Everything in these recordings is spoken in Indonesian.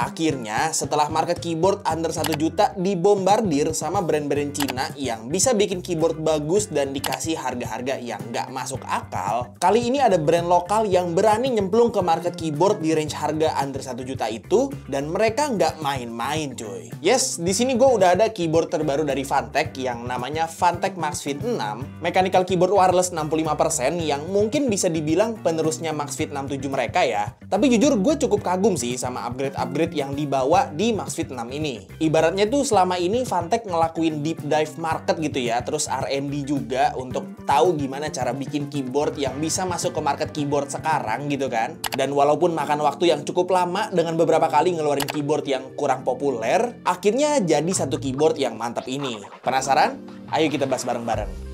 Akhirnya, setelah market keyboard under 1 juta dibombardir sama brand-brand Cina yang bisa bikin keyboard bagus dan dikasih harga-harga yang nggak masuk akal, kali ini ada brand lokal yang berani nyemplung ke market keyboard di range harga under 1 juta itu, dan mereka nggak main-main cuy. Yes, di sini gue udah ada keyboard terbaru dari Funtech yang namanya Funtech Maxfit 6, mechanical keyboard wireless 65% yang mungkin bisa dibilang penerusnya Maxfit 67 mereka ya. Tapi jujur gue cukup kagum sih sama upgrade-upgrade yang dibawa di Maxfit 6 ini. Ibaratnya tuh selama ini Funtech ngelakuin deep dive market gitu ya, terus R&D juga untuk tahu gimana cara bikin keyboard yang bisa masuk ke market keyboard sekarang gitu kan. Dan walaupun makan waktu yang cukup lama dengan beberapa kali ngeluarin keyboard yang kurang populer, akhirnya jadi satu keyboard yang mantap ini. Penasaran? Ayo kita bahas bareng-bareng.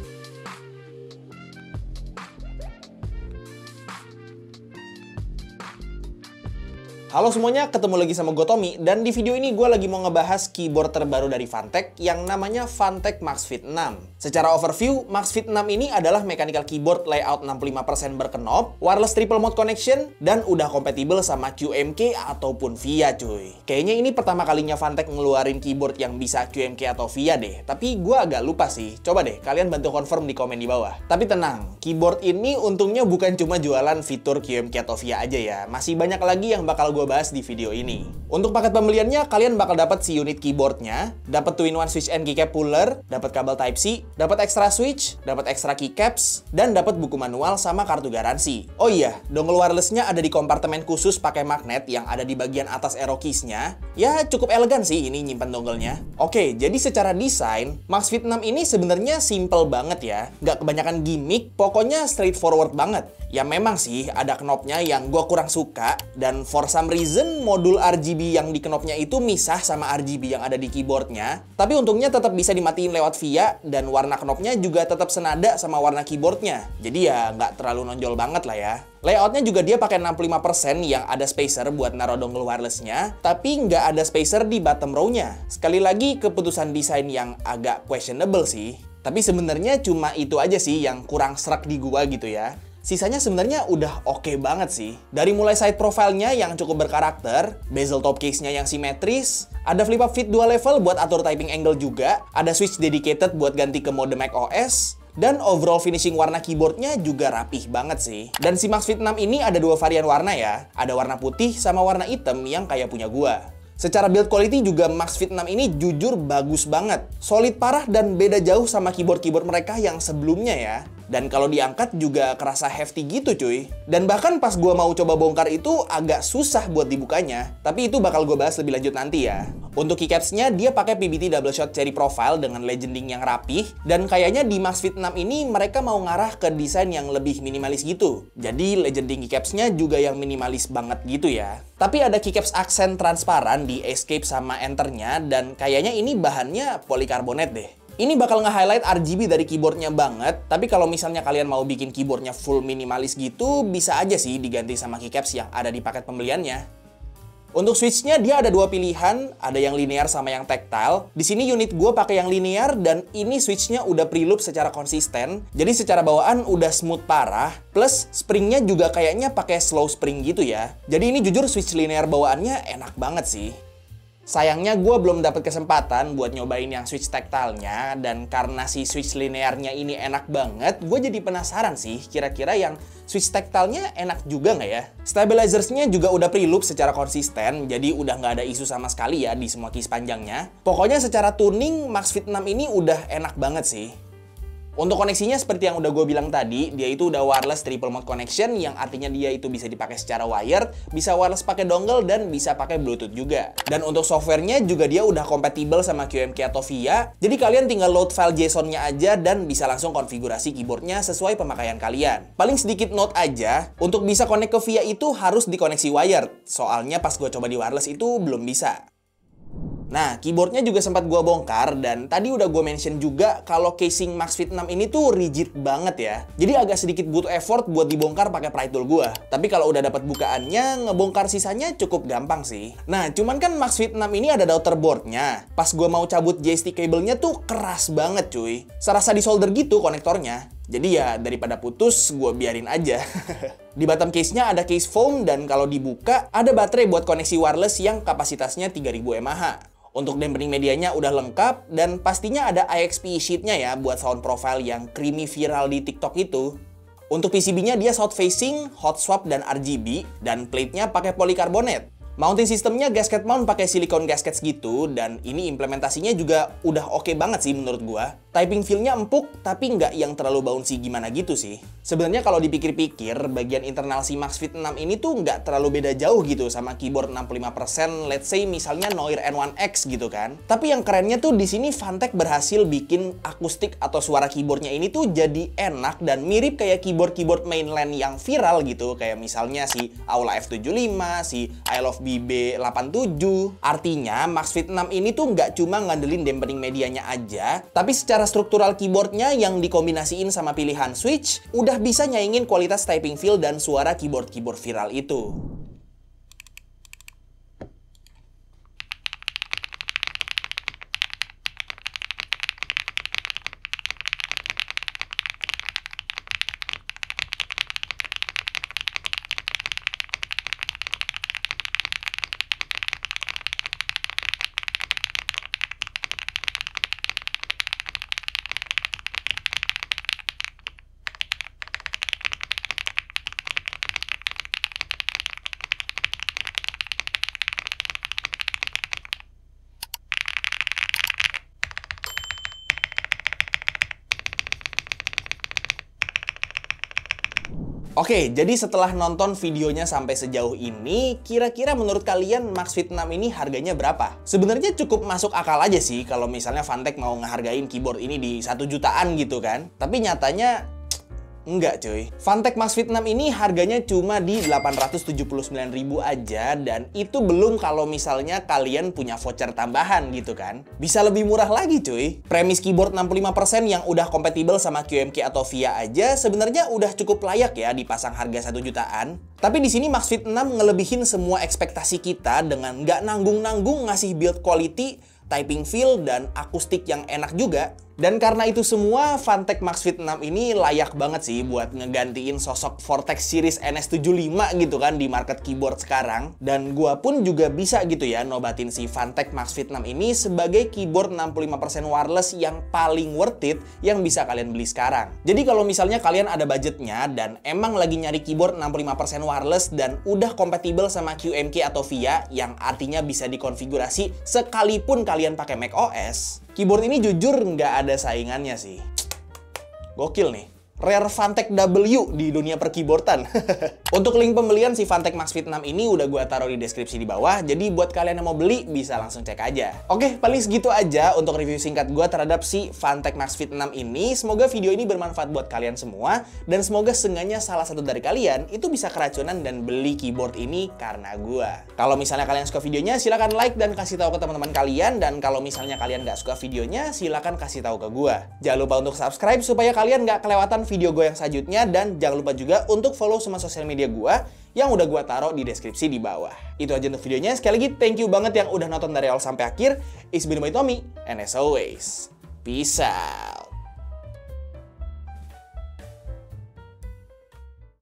Halo semuanya, ketemu lagi sama gue Tommy, dan di video ini gue lagi mau ngebahas keyboard terbaru dari Funtech yang namanya Funtech Maxfit 6. Secara overview, Maxfit 6 ini adalah mechanical keyboard layout 65% berknop, wireless triple mode connection, dan udah kompatibel sama QMK ataupun VIA cuy. Kayaknya ini pertama kalinya Funtech ngeluarin keyboard yang bisa QMK atau VIA deh, tapi gue agak lupa sih. Coba deh, kalian bantu confirm di komen di bawah. Tapi tenang, keyboard ini untungnya bukan cuma jualan fitur QMK atau VIA aja ya, masih banyak lagi yang bakal gue bahas di video ini. Untuk paket pembeliannya, kalian bakal dapat si unit keyboardnya, dapat 2-in-1 switch and keycap puller, dapat kabel Type-C, dapat extra switch, dapat extra keycaps, dan dapat buku manual sama kartu garansi. Oh iya, dongle wirelessnya ada di kompartemen khusus pakai magnet yang ada di bagian atas arrow keys-nya. Ya, cukup elegan sih ini nyimpan dongle-nya. Oke, jadi secara desain, Maxfit 6 ini sebenarnya simple banget ya. Nggak kebanyakan gimmick, pokoknya straightforward banget. Ya memang sih ada knopnya yang gue kurang suka, dan for some reason modul RGB yang di knopnya itu misah sama RGB yang ada di keyboardnya. Tapi untungnya tetap bisa dimatiin lewat VIA, dan warna knopnya juga tetap senada sama warna keyboardnya. Jadi ya nggak terlalu nonjol banget lah ya. Layoutnya juga dia pakai 65% yang ada spacer buat naruh dongle wirelessnya, tapi nggak ada spacer di bottom row-nya. Sekali lagi keputusan desain yang agak questionable sih. Tapi sebenarnya cuma itu aja sih yang kurang serak di gua gitu ya. Sisanya sebenarnya udah oke banget sih. Dari mulai side profile-nya yang cukup berkarakter, bezel top case-nya yang simetris, ada flip up fit dual level buat atur typing angle juga, ada switch dedicated buat ganti ke mode macOS, dan overall finishing warna keyboardnya juga rapih banget sih. Dan si Maxfit 6 ini ada dua varian warna ya, ada warna putih sama warna hitam yang kayak punya gua. Secara build quality juga Maxfit 6 ini jujur bagus banget. Solid parah dan beda jauh sama keyboard-keyboard mereka yang sebelumnya ya. Dan kalau diangkat juga kerasa hefty gitu cuy. Dan bahkan pas gua mau coba bongkar itu agak susah buat dibukanya. Tapi itu bakal gua bahas lebih lanjut nanti ya. Untuk keycapsnya dia pakai PBT double shot cherry profile dengan legending yang rapih. Dan kayaknya di Maxfit 6 ini mereka mau ngarah ke desain yang lebih minimalis gitu. Jadi legending keycapsnya juga yang minimalis banget gitu ya. Tapi ada keycaps aksen transparan di escape sama enternya, dan kayaknya ini bahannya polikarbonat deh. Ini bakal nge-highlight RGB dari keyboardnya banget, tapi kalau misalnya kalian mau bikin keyboardnya full minimalis gitu, bisa aja sih diganti sama keycaps yang ada di paket pembeliannya. Untuk switchnya dia ada dua pilihan, ada yang linear sama yang tactile. Di sini unit gue pakai yang linear, dan ini switchnya udah pre-loop secara konsisten. Jadi secara bawaan udah smooth parah, plus springnya juga kayaknya pakai slow spring gitu ya. Jadi ini jujur switch linear bawaannya enak banget sih. Sayangnya gue belum dapat kesempatan buat nyobain yang switch tactile-nya, dan karena si switch linearnya ini enak banget, gue jadi penasaran sih kira-kira yang switch tactile-nya enak juga nggak ya? Stabilizers-nya juga udah pre-loop secara konsisten, jadi udah nggak ada isu sama sekali ya di semua keys panjangnya. Pokoknya secara tuning, Maxfit 6 ini udah enak banget sih. Untuk koneksinya seperti yang udah gue bilang tadi, dia itu udah wireless triple mode connection, yang artinya dia itu bisa dipakai secara wired, bisa wireless pakai dongle, dan bisa pakai Bluetooth juga. Dan untuk softwarenya juga dia udah kompatibel sama QMK atau VIA, jadi kalian tinggal load file JSON-nya aja dan bisa langsung konfigurasi keyboardnya sesuai pemakaian kalian. Paling sedikit note aja, untuk bisa connect ke VIA itu harus dikoneksi wired, soalnya pas gue coba di wireless itu belum bisa. Nah, keyboardnya juga sempat gue bongkar, dan tadi udah gue mention juga kalau casing Maxfit 6 ini tuh rigid banget ya. Jadi agak sedikit butuh effort buat dibongkar pakai pry tool gue. Tapi kalau udah dapat bukaannya, ngebongkar sisanya cukup gampang sih. Nah, cuman kan Maxfit 6 ini ada daughterboardnya. Pas gue mau cabut joystick cable-nya tuh keras banget cuy. Serasa di solder gitu konektornya. Jadi ya daripada putus, gue biarin aja. Di bottom case-nya ada case foam dan kalau dibuka ada baterai buat koneksi wireless yang kapasitasnya 3000 mAh. Untuk dampening medianya udah lengkap dan pastinya ada IXP sheet-nya ya buat sound profile yang creamy viral di TikTok itu. Untuk PCB-nya dia south facing, hot swap dan RGB dan plate-nya pakai polikarbonat. Mounting sistemnya gasket mount pakai silicone gaskets gitu dan ini implementasinya juga udah oke banget sih menurut gua. Typing feel-nya empuk tapi nggak yang terlalu bouncy gimana gitu sih. Sebenarnya kalau dipikir-pikir bagian internal si Maxfit 6 ini tuh nggak terlalu beda jauh gitu sama keyboard 65% let's say misalnya Noir N1X gitu kan. Tapi yang kerennya tuh di sini Phanteks berhasil bikin akustik atau suara keyboardnya ini tuh jadi enak dan mirip kayak keyboard mainland yang viral gitu kayak misalnya si Aula F75, si I Love BB87. Artinya Maxfit 6 ini tuh nggak cuma ngandelin dampening medianya aja, tapi secara struktural keyboardnya yang dikombinasiin sama pilihan switch, udah bisa nyaingin kualitas typing feel dan suara keyboard viral itu. Oke, jadi setelah nonton videonya sampai sejauh ini, kira-kira menurut kalian Maxfit 6 ini harganya berapa? Sebenarnya cukup masuk akal aja sih kalau misalnya Phanteks mau ngehargain keyboard ini di 1 jutaan gitu kan. Tapi nyatanya enggak cuy. Phanteks Maxfit 6 ini harganya cuma di 879.000 aja dan itu belum kalau misalnya kalian punya voucher tambahan gitu kan. Bisa lebih murah lagi cuy. Premis keyboard 65% yang udah kompatibel sama QMK atau VIA aja sebenarnya udah cukup layak ya dipasang harga 1 jutaan. Tapi di sini Maxfit 6 ngelebihin semua ekspektasi kita dengan nggak nanggung-nanggung ngasih build quality, typing feel, dan akustik yang enak juga. Dan karena itu semua, Phanteks Maxfit 6 ini layak banget sih buat ngegantiin sosok Vortex Series NS75 gitu kan di market keyboard sekarang. Dan gua pun juga bisa gitu ya nobatin si Phanteks Maxfit 6 ini sebagai keyboard 65% wireless yang paling worth it yang bisa kalian beli sekarang. Jadi kalau misalnya kalian ada budgetnya dan emang lagi nyari keyboard 65% wireless dan udah kompatibel sama QMK atau VIA yang artinya bisa dikonfigurasi sekalipun kalian pakai macOS, keyboard ini jujur nggak ada saingannya sih. Gokil nih. Rare Phanteks W di dunia perkeyboardan. Untuk link pembelian si Phanteks Maxfit 6 ini udah gue taruh di deskripsi di bawah. Jadi buat kalian yang mau beli bisa langsung cek aja. Oke, paling segitu aja untuk review singkat gue terhadap si Phanteks Maxfit 6 ini. Semoga video ini bermanfaat buat kalian semua. Dan semoga seenggaknya salah satu dari kalian itu bisa keracunan dan beli keyboard ini karena gue. Kalau misalnya kalian suka videonya, silahkan like dan kasih tahu ke teman-teman kalian. Dan kalau misalnya kalian nggak suka videonya, silahkan kasih tahu ke gue. Jangan lupa untuk subscribe supaya kalian nggak kelewatan video gue yang selanjutnya, dan jangan lupa juga untuk follow semua sosial media gue yang udah gue taruh di deskripsi di bawah. Itu aja untuk videonya. Sekali lagi thank you banget yang udah nonton dari awal sampai akhir. It's been my Tommy, and as always, peace out.